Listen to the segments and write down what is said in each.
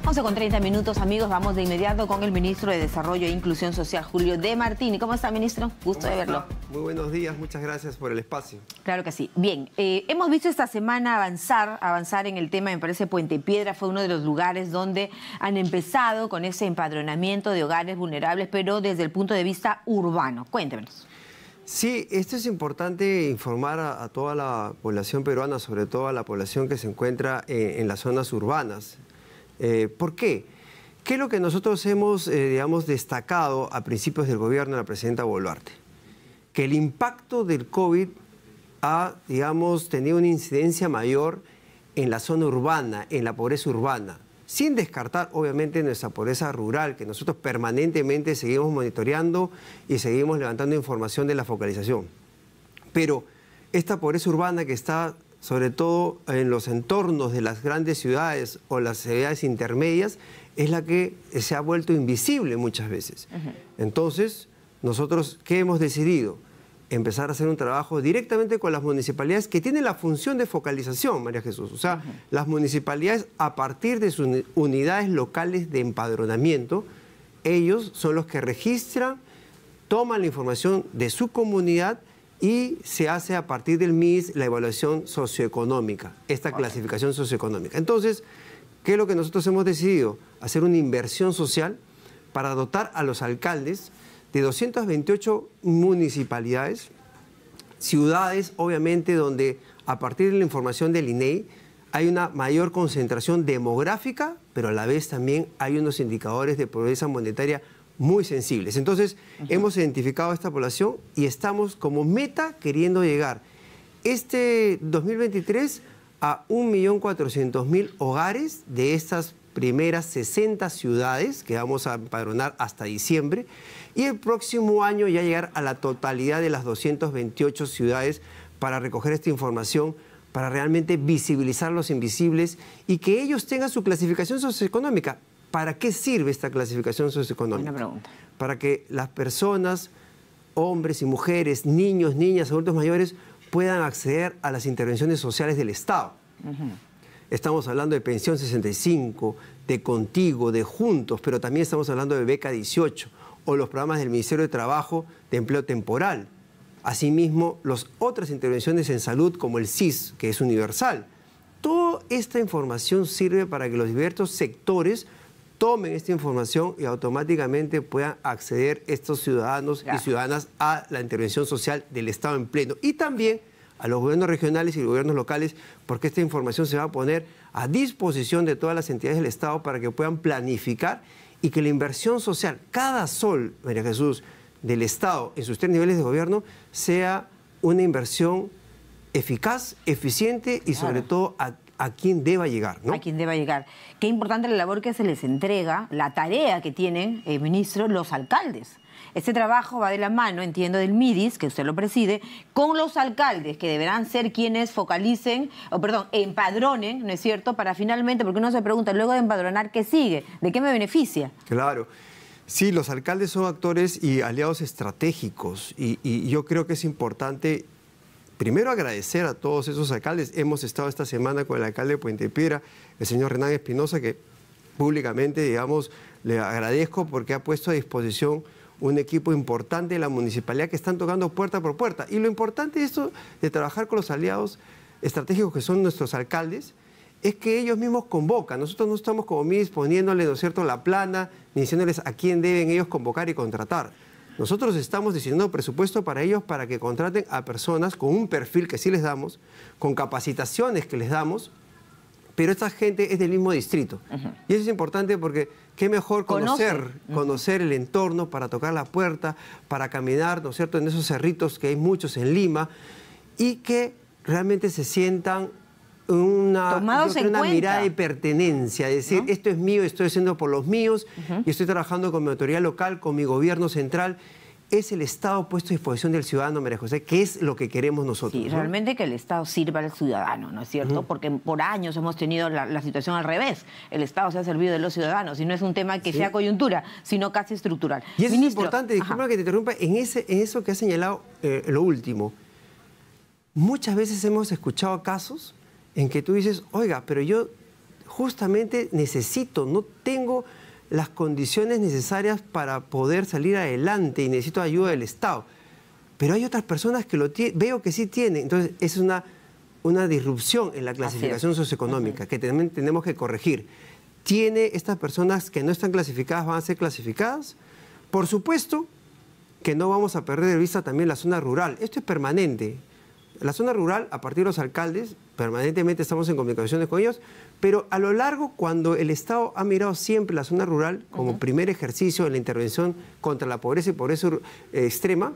11:30, amigos. Vamos de inmediato con el ministro de Desarrollo e Inclusión Social, Julio De Martini. ¿Cómo está, ministro? Gusto de verlo. Muy buenos días, muchas gracias por el espacio. Claro que sí. Bien, hemos visto esta semana avanzar en el tema, me parece Puente Piedra fue uno de los lugares donde han empezado con ese empadronamiento de hogares vulnerables, pero desde el punto de vista urbano. Cuéntenos. Sí, esto es importante informar a toda la población peruana, sobre todo a la población que se encuentra en las zonas urbanas. ¿Por qué? ¿Qué es lo que nosotros hemos, destacado a principios del gobierno de la presidenta Boluarte? Que el impacto del COVID ha, tenido una incidencia mayor en la zona urbana, en la pobreza urbana, sin descartar, obviamente, nuestra pobreza rural, que nosotros permanentemente seguimos monitoreando y seguimos levantando información de la focalización. Pero esta pobreza urbana que está sobre todo en los entornos de las grandes ciudades o las ciudades intermedias, es la que se ha vuelto invisible muchas veces. Entonces, nosotros, ¿qué hemos decidido? Empezar a hacer un trabajo directamente con las municipalidades que tienen la función de focalización, María Jesús. O sea, las municipalidades, a partir de sus unidades locales de empadronamiento, ellos son los que registran, toman la información de su comunidad y se hace a partir del MIS la evaluación socioeconómica, esta clasificación socioeconómica. Entonces, ¿qué es lo que nosotros hemos decidido? Hacer una inversión social para dotar a los alcaldes de 228 municipalidades, ciudades, obviamente, donde a partir de la información del INEI hay una mayor concentración demográfica, pero a la vez también hay unos indicadores de pobreza monetaria muy sensibles. Entonces, hemos identificado a esta población y estamos como meta queriendo llegar este 2023 a 1.400.000 hogares de estas primeras 60 ciudades que vamos a empadronar hasta diciembre, y el próximo año ya llegar a la totalidad de las 228 ciudades para recoger esta información, para realmente visibilizar los invisibles y que ellos tengan su clasificación socioeconómica. ¿Para qué sirve esta clasificación socioeconómica? Buena pregunta. Para que las personas, hombres y mujeres, niños, niñas, adultos mayores, puedan acceder a las intervenciones sociales del Estado. Estamos hablando de Pensión 65, de Contigo, de Juntos, pero también estamos hablando de Beca 18 o los programas del Ministerio de Trabajo de empleo temporal. Asimismo, las otras intervenciones en salud como el SIS, que es universal. Toda esta información sirve para que los diversos sectores tomen esta información y automáticamente puedan acceder estos ciudadanos y ciudadanas a la intervención social del Estado en pleno. Y también a los gobiernos regionales y los gobiernos locales, porque esta información se va a poner a disposición de todas las entidades del Estado para que puedan planificar y que la inversión social, cada sol, María Jesús, del Estado en sus 3 niveles de gobierno, sea una inversión eficaz, eficiente y sobre todo a quien deba llegar, ¿no? A quien deba llegar. Qué importante la labor que se les entrega, la tarea que tienen, ministro, los alcaldes. Este trabajo va de la mano, entiendo, del MIDIS, que usted lo preside, con los alcaldes, que deberán ser quienes focalicen, empadronen, ¿no es cierto?, para finalmente, porque uno se pregunta, luego de empadronar, ¿qué sigue? ¿De qué me beneficia? Claro. Sí, los alcaldes son actores y aliados estratégicos y yo creo que es importante primero agradecer a todos esos alcaldes. Hemos estado esta semana con el alcalde de Puente Piedra, el señor Renán Espinosa, que públicamente, le agradezco porque ha puesto a disposición un equipo importante de la municipalidad que están tocando puerta por puerta. Y lo importante de esto, de trabajar con los aliados estratégicos que son nuestros alcaldes, es que ellos mismos convocan. Nosotros no estamos como MIS poniéndoles, ¿no es cierto?, la plana, ni diciéndoles a quién deben ellos convocar y contratar. Nosotros estamos diseñando presupuesto para ellos para que contraten a personas con un perfil que sí les damos, con capacitaciones que les damos, pero esta gente es del mismo distrito. Y eso es importante porque qué mejor conocer el entorno para tocar la puerta, para caminar, ¿no es cierto?, en esos cerritos que hay muchos en Lima y que realmente se sientan una mirada de pertenencia, es decir, esto es mío, estoy haciendo por los míos y estoy trabajando con mi autoridad local, con mi gobierno central. Es el Estado puesto a disposición del ciudadano, María José, que es lo que queremos nosotros. Sí, realmente que el Estado sirva al ciudadano, ¿no es cierto? Porque por años hemos tenido la situación al revés. El Estado se ha servido de los ciudadanos y no es un tema que sea coyuntura, sino casi estructural. Y eso es importante, disculpa que te interrumpa, en eso que has señalado, lo último. Muchas veces hemos escuchado casos en que tú dices, oiga, pero yo justamente no tengo las condiciones necesarias para poder salir adelante y necesito ayuda del Estado. Pero hay otras personas que veo que sí tienen. Entonces, esa es una disrupción en la clasificación socioeconómica que también tenemos que corregir. ¿Estas personas que no están clasificadas van a ser clasificadas? Por supuesto que no vamos a perder de vista también la zona rural. Esto es permanente. La zona rural, a partir de los alcaldes, permanentemente estamos en comunicaciones con ellos, pero a lo largo, cuando el Estado ha mirado siempre la zona rural como primer ejercicio en la intervención contra la pobreza y pobreza extrema,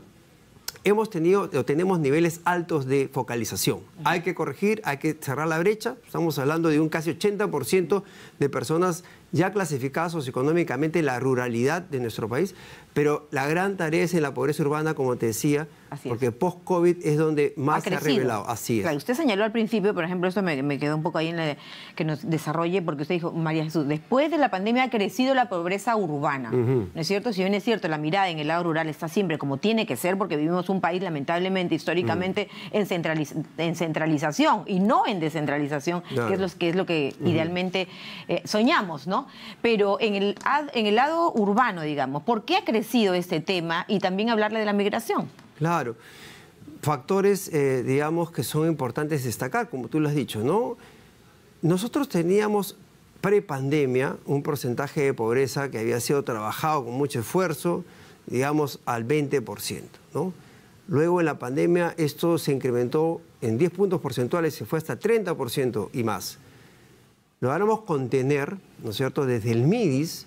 tenemos niveles altos de focalización. Hay que corregir, hay que cerrar la brecha. Estamos hablando de un casi 80% de personas ya clasificadas socioeconómicamente en la ruralidad de nuestro país, pero la gran tarea es en la pobreza urbana, como te decía, porque post-COVID es donde más se ha revelado. Así es. Claro, usted señaló al principio, por ejemplo, esto me quedó un poco ahí que nos desarrolle, porque usted dijo, María Jesús, después de la pandemia ha crecido la pobreza urbana, ¿no es cierto? Si bien es cierto, la mirada en el lado rural está siempre como tiene que ser, porque vivimos un país lamentablemente, históricamente, en centralización y no en descentralización, que es lo que idealmente soñamos, ¿no? Pero en el lado urbano, digamos, ¿por qué ha crecido este tema? Y también hablarle de la migración. Claro. Factores, digamos, que son importantes destacar, como tú lo has dicho, ¿no? Nosotros teníamos pre-pandemia un porcentaje de pobreza que había sido trabajado con mucho esfuerzo, digamos, al 20%, ¿no? Luego, en la pandemia, esto se incrementó en 10 puntos porcentuales, se fue hasta 30% y más. Logramos contener, ¿no es cierto?, desde el MIDIS,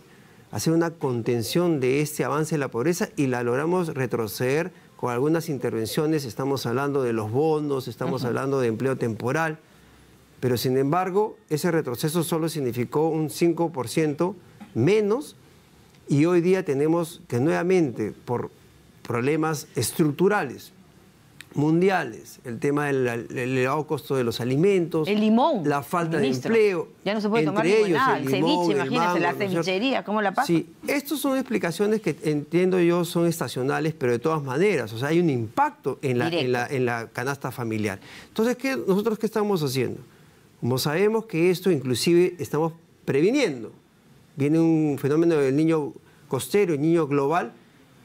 hacer una contención de este avance de la pobreza y la logramos retroceder con algunas intervenciones. Estamos hablando de los bonos, estamos hablando de empleo temporal, pero sin embargo, ese retroceso solo significó un 5% menos y hoy día tenemos que nuevamente, por problemas estructurales, mundiales, el tema del elevado costo de los alimentos, el limón, la falta de empleo. Ya no se puede tomar limonada, el ceviche, imagínense, la cevichería, ¿cómo la pasa? Sí, estas son explicaciones que entiendo yo son estacionales, pero de todas maneras, o sea, hay un impacto en la canasta familiar. Entonces, ¿nosotros qué estamos haciendo? Como sabemos que esto inclusive estamos previniendo, viene un fenómeno del niño costero, el niño global,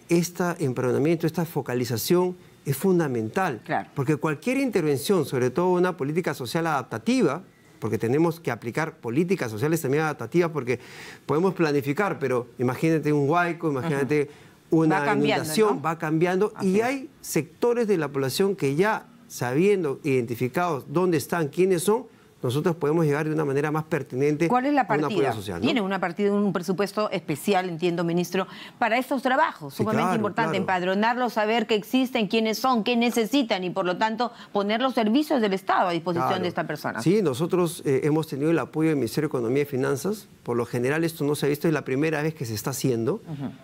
este empadronamiento, esta focalización es fundamental, porque cualquier intervención, sobre todo una política social adaptativa, porque tenemos que aplicar políticas sociales también adaptativas, porque podemos planificar, pero imagínate un huaico, imagínate una inundación, va cambiando, y hay sectores de la población que ya, sabiendo, identificados dónde están, quiénes son, nosotros podemos llegar de una manera más pertinente. ¿Cuál es la partida? A un apoyo social, ¿no? Tiene una partida, un presupuesto especial, entiendo, ministro, para estos trabajos, sumamente importante, empadronarlos, saber que existen, quiénes son, qué necesitan y, por lo tanto, poner los servicios del Estado a disposición de esta persona. Sí, nosotros hemos tenido el apoyo del Ministerio de Economía y Finanzas. Por lo general esto no se ha visto, es la primera vez que se está haciendo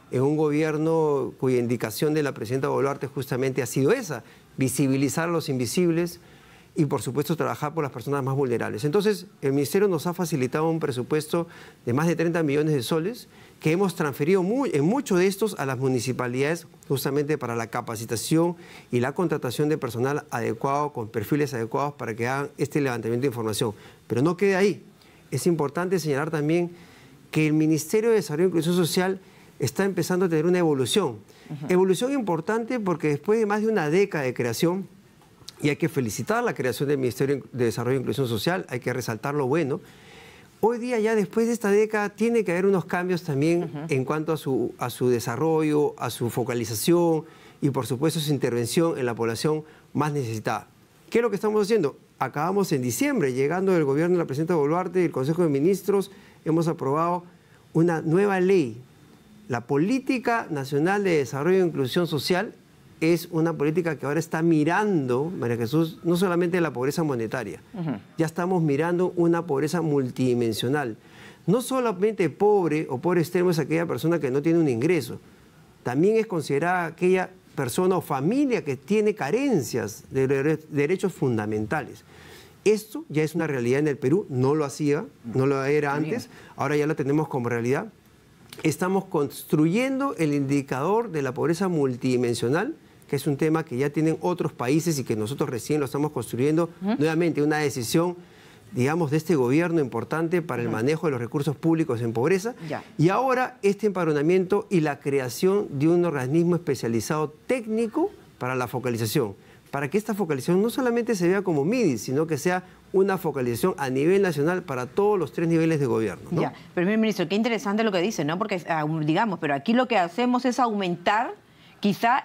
en un gobierno cuya indicación de la presidenta Boluarte justamente ha sido esa, visibilizar a los invisibles, y, por supuesto, trabajar por las personas más vulnerables. Entonces, el Ministerio nos ha facilitado un presupuesto de más de 30 millones de soles que hemos transferido en muchos de estos a las municipalidades justamente para la capacitación y la contratación de personal adecuado, con perfiles adecuados para que hagan este levantamiento de información. Pero no quede ahí. Es importante señalar también que el Ministerio de Desarrollo e Inclusión Social está empezando a tener una evolución. Evolución importante porque después de más de una década de creación, y hay que felicitar la creación del Ministerio de Desarrollo e Inclusión Social, hay que resaltar lo bueno. Hoy día, ya después de esta década, tiene que haber unos cambios también en cuanto a su desarrollo, a su focalización y, por supuesto, su intervención en la población más necesitada. ¿Qué es lo que estamos haciendo? Acabamos en diciembre, llegando del gobierno de la presidenta Boluarte y el Consejo de Ministros, hemos aprobado una nueva ley. La Política Nacional de Desarrollo e Inclusión Social es una política que ahora está mirando, María Jesús, no solamente la pobreza monetaria, ya estamos mirando una pobreza multidimensional. No solamente pobre o pobre extremo es aquella persona que no tiene un ingreso, también es considerada aquella persona o familia que tiene carencias de derechos fundamentales. Esto ya es una realidad en el Perú, no lo hacía, no lo era antes, ahora ya lo tenemos como realidad. Estamos construyendo el indicador de la pobreza multidimensional, que es un tema que ya tienen otros países y que nosotros recién lo estamos construyendo. Nuevamente, una decisión digamos, de este gobierno importante para el manejo de los recursos públicos en pobreza. Ya. Y ahora este empadronamiento y la creación de un organismo especializado técnico para la focalización, para que esta focalización no solamente se vea como MIDIS, sino que sea una focalización a nivel nacional para todos los 3 niveles de gobierno, ¿no? Ya, pero primer ministro, qué interesante lo que dice, ¿no? Porque, digamos, pero aquí lo que hacemos es aumentar quizá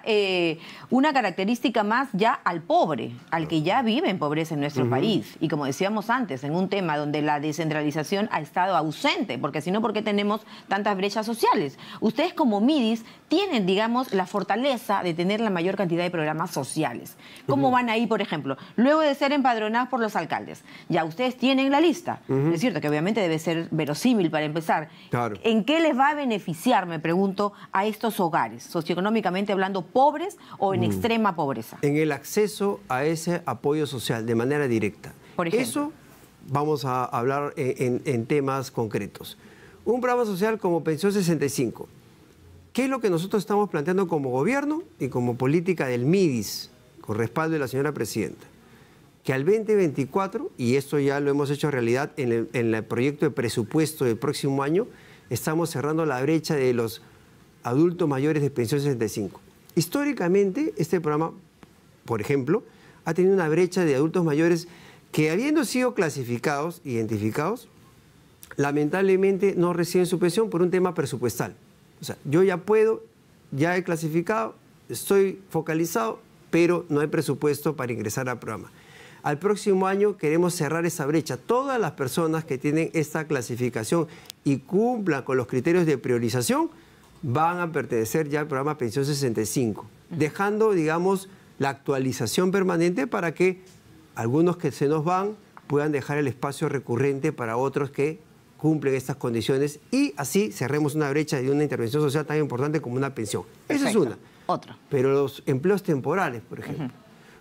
una característica más ya al pobre, al que ya vive en pobreza en nuestro país. Y como decíamos antes, en un tema donde la descentralización ha estado ausente, porque si no, ¿por qué tenemos tantas brechas sociales? Ustedes como MIDIS tienen, digamos, la fortaleza de tener la mayor cantidad de programas sociales. ¿Cómo van ahí, por ejemplo? Luego de ser empadronados por los alcaldes, ya ustedes tienen la lista. Es cierto que obviamente debe ser verosímil para empezar. Claro. ¿En qué les va a beneficiar, me pregunto, a estos hogares, socioeconómicamente hablando, pobres o en extrema pobreza? En el acceso a ese apoyo social de manera directa. Por ejemplo. Eso vamos a hablar en temas concretos. Un programa social como Pensión 65. ¿Qué es lo que nosotros estamos planteando como gobierno y como política del MIDIS, con respaldo de la señora presidenta? Que al 2024, y esto ya lo hemos hecho realidad en el proyecto de presupuesto del próximo año, estamos cerrando la brecha de los adultos mayores de Pensión 65. Históricamente, este programa, por ejemplo, ha tenido una brecha de adultos mayores que, habiendo sido clasificados, identificados, lamentablemente no reciben su pensión por un tema presupuestal. O sea, yo ya puedo, ya he clasificado, estoy focalizado, pero no hay presupuesto para ingresar al programa. Al próximo año queremos cerrar esa brecha. Todas las personas que tienen esta clasificación y cumplan con los criterios de priorización van a pertenecer ya al programa Pensión 65, dejando, digamos, la actualización permanente para que algunos que se nos van puedan dejar el espacio recurrente para otros que cumplen estas condiciones y así cerremos una brecha de una intervención social tan importante como una pensión. Esa es una. Otra. Pero los empleos temporales, por ejemplo.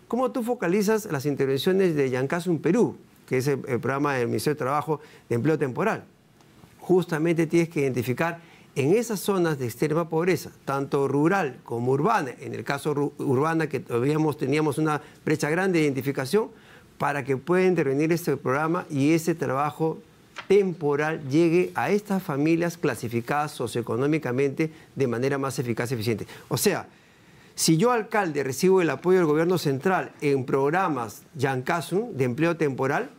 ¿Cómo tú focalizas las intervenciones de Yancasum Perú, que es el programa del Ministerio de Trabajo de empleo temporal? Justamente tienes que identificar en esas zonas de extrema pobreza, tanto rural como urbana, en el caso urbana que teníamos una brecha grande de identificación, para que pueda intervenir este programa y ese trabajo temporal llegue a estas familias clasificadas socioeconómicamente de manera más eficaz y eficiente. O sea, si yo, alcalde, recibo el apoyo del gobierno central en programas Yancasum de empleo temporal,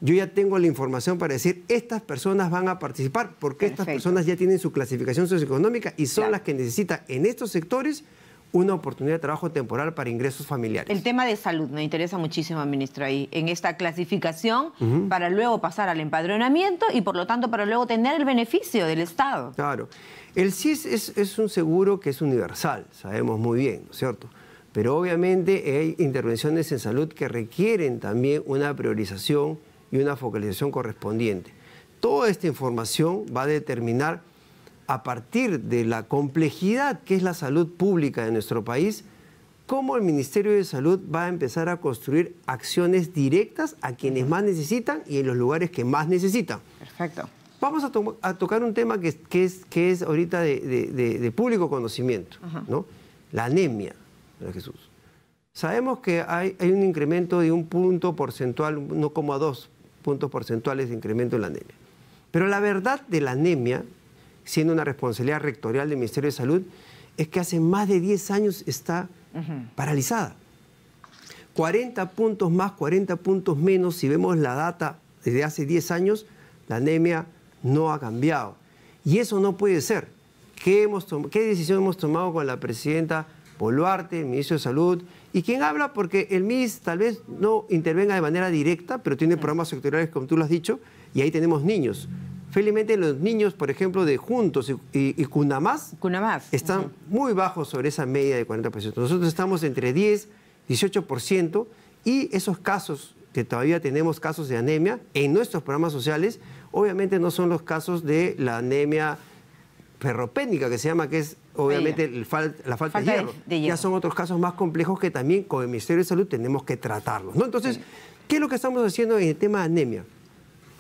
yo ya tengo la información para decir, estas personas van a participar, porque estas personas ya tienen su clasificación socioeconómica y son las que necesitan en estos sectores una oportunidad de trabajo temporal para ingresos familiares. El tema de salud me interesa muchísimo, ministro, ahí, en esta clasificación para luego pasar al empadronamiento y, por lo tanto, para luego tener el beneficio del Estado. Claro. El SIS es un seguro que es universal, sabemos muy bien, ¿no es cierto? Pero obviamente hay intervenciones en salud que requieren también una priorización y una focalización correspondiente. Toda esta información va a determinar, a partir de la complejidad que es la salud pública de nuestro país, cómo el Ministerio de Salud va a empezar a construir acciones directas a quienes más necesitan y en los lugares que más necesitan. Perfecto. Vamos a tocar un tema que es ahorita de público conocimiento, ¿no? La anemia, Jesús. Sabemos que hay un incremento de un punto porcentual, 1,2 puntos porcentuales de incremento en la anemia. Pero la verdad de la anemia, siendo una responsabilidad rectorial del Ministerio de Salud, es que hace más de 10 años está paralizada. 40 puntos más, 40 puntos menos, si vemos la data desde hace 10 años, la anemia no ha cambiado. Y eso no puede ser. ¿Qué decisión hemos tomado con la presidenta Boluarte, el ministro de Salud? Y quien habla porque el MIDIS tal vez no intervenga de manera directa, pero tiene programas sectoriales, como tú lo has dicho, y ahí tenemos niños. Felizmente los niños, por ejemplo, de Juntos y Cunamás están muy bajos sobre esa media de 40%. Nosotros estamos entre 10, 18%, y esos casos, que todavía tenemos casos de anemia en nuestros programas sociales, obviamente no son los casos de la anemia ferropénica, que se llama, que es obviamente la falta de hierro. Ya son otros casos más complejos que también con el Ministerio de Salud tenemos que tratarlos, ¿no? Entonces, ¿qué es lo que estamos haciendo en el tema de anemia?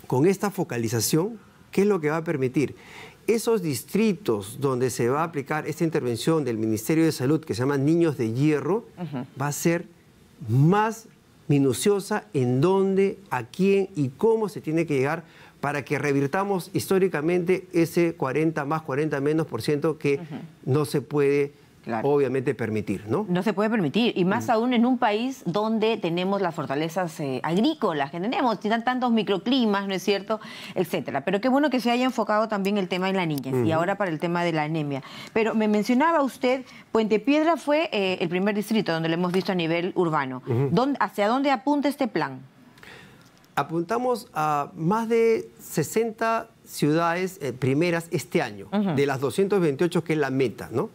Con esta focalización, ¿qué es lo que va a permitir? Esos distritos donde se va a aplicar esta intervención del Ministerio de Salud, que se llama Niños de Hierro, va a ser más minuciosa en dónde, a quién y cómo se tiene que llegar para que revirtamos históricamente ese 40 más 40 menos por ciento que no se puede obviamente permitir, ¿no? No se puede permitir, y más aún en un país donde tenemos las fortalezas agrícolas que tenemos, tienen tantos microclimas, ¿no es cierto?, etcétera. Pero qué bueno que se haya enfocado también el tema de la niñez y ahora para el tema de la anemia. Pero me mencionaba usted, Puente Piedra fue el primer distrito donde lo hemos visto a nivel urbano. ¿Hacia dónde apunta este plan? Apuntamos a más de 60 ciudades primeras este año, de las 228 que es la meta, ¿no?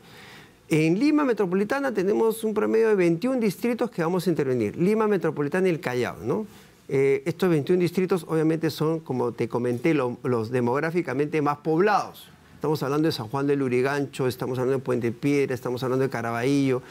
En Lima Metropolitana tenemos un promedio de 21 distritos que vamos a intervenir. Lima Metropolitana y el Callao, ¿no? Estos 21 distritos obviamente son, como te comenté, los demográficamente más poblados. Estamos hablando de San Juan del Lurigancho, estamos hablando de Puente Piedra, estamos hablando de Caraballo,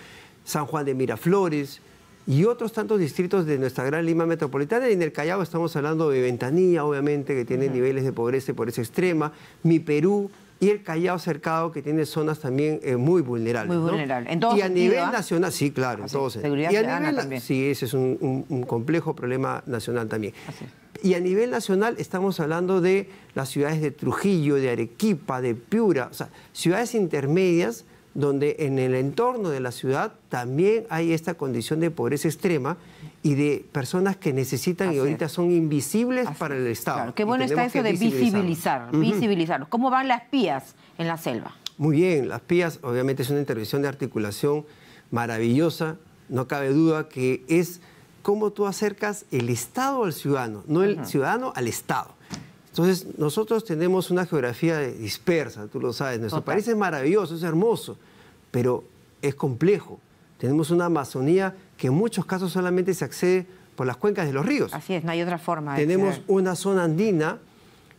San Juan de Miraflores y otros tantos distritos de nuestra gran Lima Metropolitana. Y en el Callao estamos hablando de Ventanilla, obviamente, que tiene niveles de pobreza extrema, Mi Perú, y el Callao Cercado, que tiene zonas también muy vulnerables. Muy vulnerables. En todo y a sentido, nivel nacional, sí, claro, en todo sentido. Seguridad ciudadana también. Sí, ese es un complejo problema nacional también. Así es. Y a nivel nacional estamos hablando de las ciudades de Trujillo, de Arequipa, de Piura, o sea, ciudades intermedias donde en el entorno de la ciudad también hay esta condición de pobreza extrema y de personas que necesitan y ahorita son invisibles para el Estado. Claro. Qué bueno está eso de visibilizarlos. ¿Cómo van las PIAs en la selva? Muy bien, las PIAs obviamente es una intervención de articulación maravillosa, no cabe duda que es cómo tú acercas el Estado al ciudadano, no el ciudadano al Estado. Entonces, nosotros tenemos una geografía dispersa, tú lo sabes. Nuestro país es maravilloso, es hermoso, pero es complejo. Tenemos una Amazonía que en muchos casos solamente se accede por las cuencas de los ríos. Así es, no hay otra forma. Tenemos una zona andina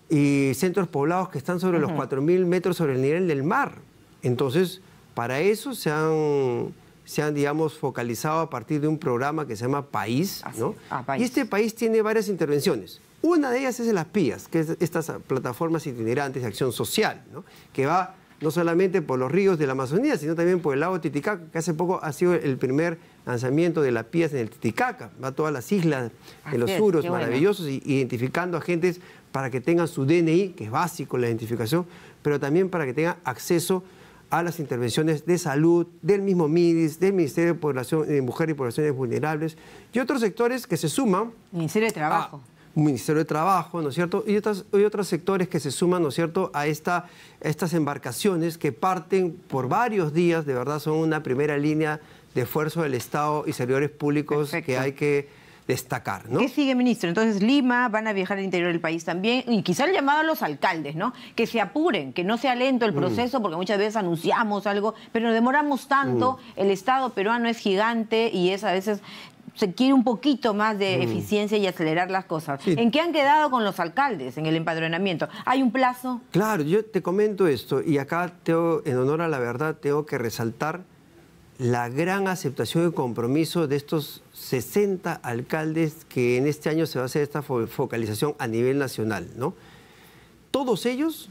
y centros poblados que están sobre los 4.000 metros sobre el nivel del mar. Entonces, para eso se han, digamos, focalizado a partir de un programa que se llama País, ¿no? País. Y este país tiene varias intervenciones. Una de ellas es en las PIAs, que es estas plataformas itinerantes de acción social, ¿no? Que va no solamente por los ríos de la Amazonía, sino también por el lago Titicaca, que hace poco ha sido el primer lanzamiento de las PIAs en el Titicaca. Va a todas las islas de los suros maravillosos, identificando a gentes para que tengan su DNI, que es básico la identificación, pero también para que tengan acceso a las intervenciones de salud, del mismo MIDIS, del Ministerio de Población, de Mujer y Poblaciones Vulnerables, y otros sectores que se suman. Ministerio de Trabajo. Ministerio de Trabajo, ¿no es cierto? Y otros sectores que se suman, ¿no es cierto?, a estas embarcaciones que parten por varios días, de verdad son una primera línea de esfuerzo del Estado y servidores públicos que hay que destacar, ¿no? ¿Qué sigue, ministro? Entonces, Lima, van a viajar al interior del país también, y quizá el llamado a los alcaldes, ¿no? Que se apuren, que no sea lento el proceso, porque muchas veces anunciamos algo, pero nos demoramos tanto, el Estado peruano es gigante y es a veces... se quiere un poquito más de eficiencia y acelerar las cosas. Sí. ¿En qué han quedado con los alcaldes en el empadronamiento? ¿Hay un plazo? Claro, yo te comento esto y acá en honor a la verdad tengo que resaltar la gran aceptación y compromiso de estos 60 alcaldes que en este año se va a hacer esta focalización a nivel nacional, ¿no? Todos ellos,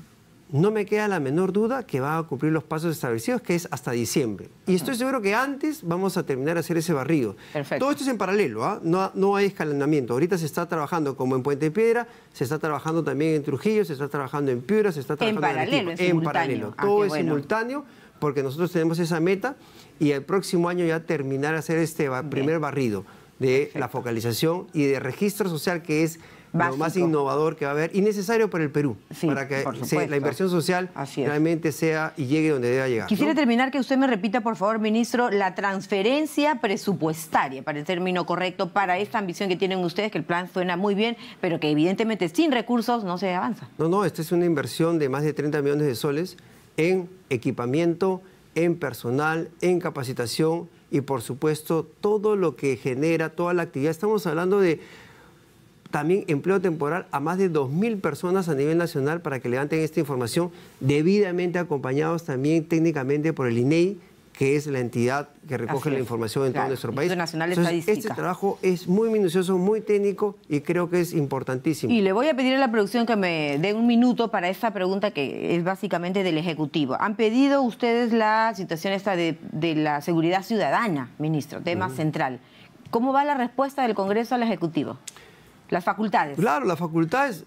no me queda la menor duda que van a cumplir los pasos establecidos, que es hasta diciembre. Y estoy seguro que antes vamos a terminar de hacer ese barrido. Perfecto. Todo esto es en paralelo, ¿ah? No hay escalonamiento. Ahorita se está trabajando como en Puente Piedra, se está trabajando también en Trujillo, se está trabajando en Piura, se está trabajando en paralelo, en paralelo. Todo es simultáneo porque nosotros tenemos esa meta y el próximo año ya terminar de hacer este primer barrido de la focalización y de registro social, que es básico, lo más innovador que va a haber y necesario para el Perú, para que la inversión social realmente sea y llegue donde deba llegar. Quisiera terminar que usted me repita, por favor, ministro, la transferencia presupuestaria, para el término correcto, para esta ambición que tienen ustedes, que el plan suena muy bien, pero que evidentemente sin recursos no se avanza. No, esta es una inversión de más de 30 millones de soles en equipamiento, en personal, en capacitación y, por supuesto, todo lo que genera, toda la actividad. Estamos hablando de también empleo temporal a más de 2.000 personas a nivel nacional para que levanten esta información, debidamente acompañados también técnicamente por el INEI, que es la entidad que recoge la información en todo nuestro país. Nacional Entonces, este trabajo es muy minucioso, muy técnico y creo que es importantísimo. Y le voy a pedir a la producción que me dé un minuto para esta pregunta que es básicamente del Ejecutivo. Han pedido ustedes la situación esta de la seguridad ciudadana, ministro, tema central. ¿Cómo va la respuesta del Congreso al Ejecutivo? Las facultades. Claro, las facultades,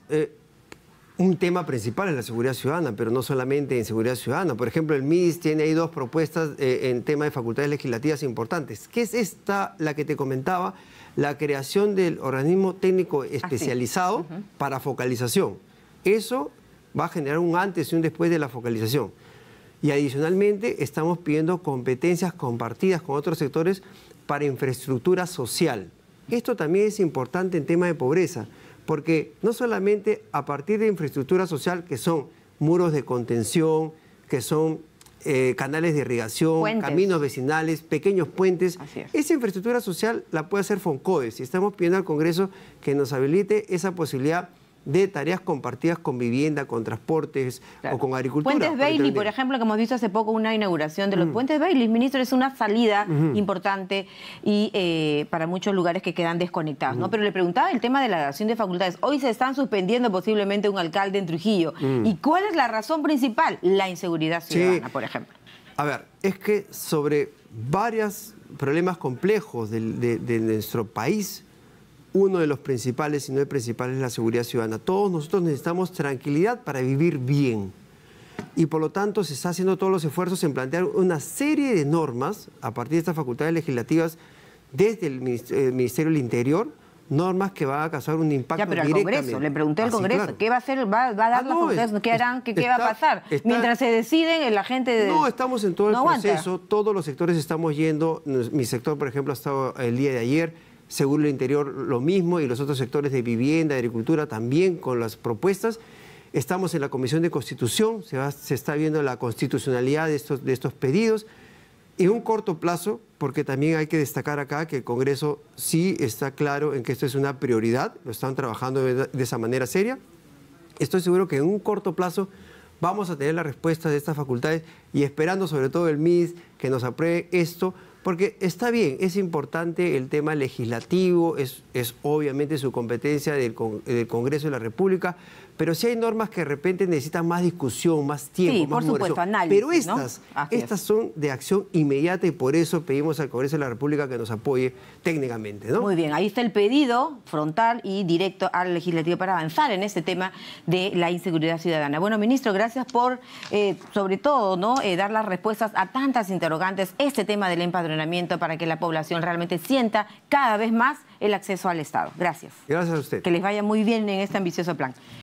un tema principal es la seguridad ciudadana, pero no solamente en seguridad ciudadana. Por ejemplo, el MIDIS tiene ahí dos propuestas en tema de facultades legislativas importantes. ¿Qué es esta, la que te comentaba? La creación del organismo técnico especializado para focalización. Eso va a generar un antes y un después de la focalización. Y adicionalmente estamos pidiendo competencias compartidas con otros sectores para infraestructura social. Esto también es importante en tema de pobreza, porque no solamente a partir de infraestructura social, que son muros de contención, que son canales de irrigación, puentes, caminos vecinales, pequeños puentes. Esa infraestructura social la puede hacer Foncodes y estamos pidiendo al Congreso que nos habilite esa posibilidad de tareas compartidas con vivienda, con transportes o con agricultura. Puentes Bailey, por ejemplo, que hemos visto hace poco una inauguración de los puentes Bailey. Ministro, es una salida importante y para muchos lugares que quedan desconectados, ¿no? Pero le preguntaba el tema de la dación de facultades. Hoy se están suspendiendo posiblemente un alcalde en Trujillo. ¿Y cuál es la razón principal? La inseguridad ciudadana, por ejemplo. A ver, es que sobre varios problemas complejos de nuestro país, uno de los principales, si no el principal, es la seguridad ciudadana. Todos nosotros necesitamos tranquilidad para vivir bien. Y por lo tanto se está haciendo todos los esfuerzos en plantear una serie de normas a partir de estas facultades legislativas desde el Ministerio del Interior, normas que van a causar un impacto pero al Congreso, le pregunté al Congreso, claro. ¿Qué va a hacer? ¿Va a dar las facultades? ¿Qué harán? ¿Qué va a pasar? Mientras se deciden, la gente... No, estamos en todo el proceso, todos los sectores estamos yendo. Mi sector, por ejemplo, ha estado el día de ayer, Seguro del Interior lo mismo, y los otros sectores de vivienda, de agricultura también con las propuestas. Estamos en la Comisión de Constitución, se está viendo la constitucionalidad de estos pedidos. En un corto plazo, porque también hay que destacar acá que el Congreso sí está claro en que esto es una prioridad, lo están trabajando de esa manera seria. Estoy seguro que en un corto plazo vamos a tener la respuesta de estas facultades y esperando sobre todo el MIDIS que nos apruebe esto, porque está bien, es importante el tema legislativo, es obviamente su competencia del Congreso de la República, pero sí hay normas que de repente necesitan más discusión, más tiempo, sí, más por supuesto, análisis, pero estas son de acción inmediata y por eso pedimos al Congreso de la República que nos apoye técnicamente, ¿no? Muy bien, ahí está el pedido frontal y directo al legislativo para avanzar en este tema de la inseguridad ciudadana. Bueno, ministro, gracias por, sobre todo, ¿no? Dar las respuestas a tantas interrogantes, este tema del empadronamiento para que la población realmente sienta cada vez más el acceso al Estado. Gracias. Gracias a usted. Que les vaya muy bien en este ambicioso plan.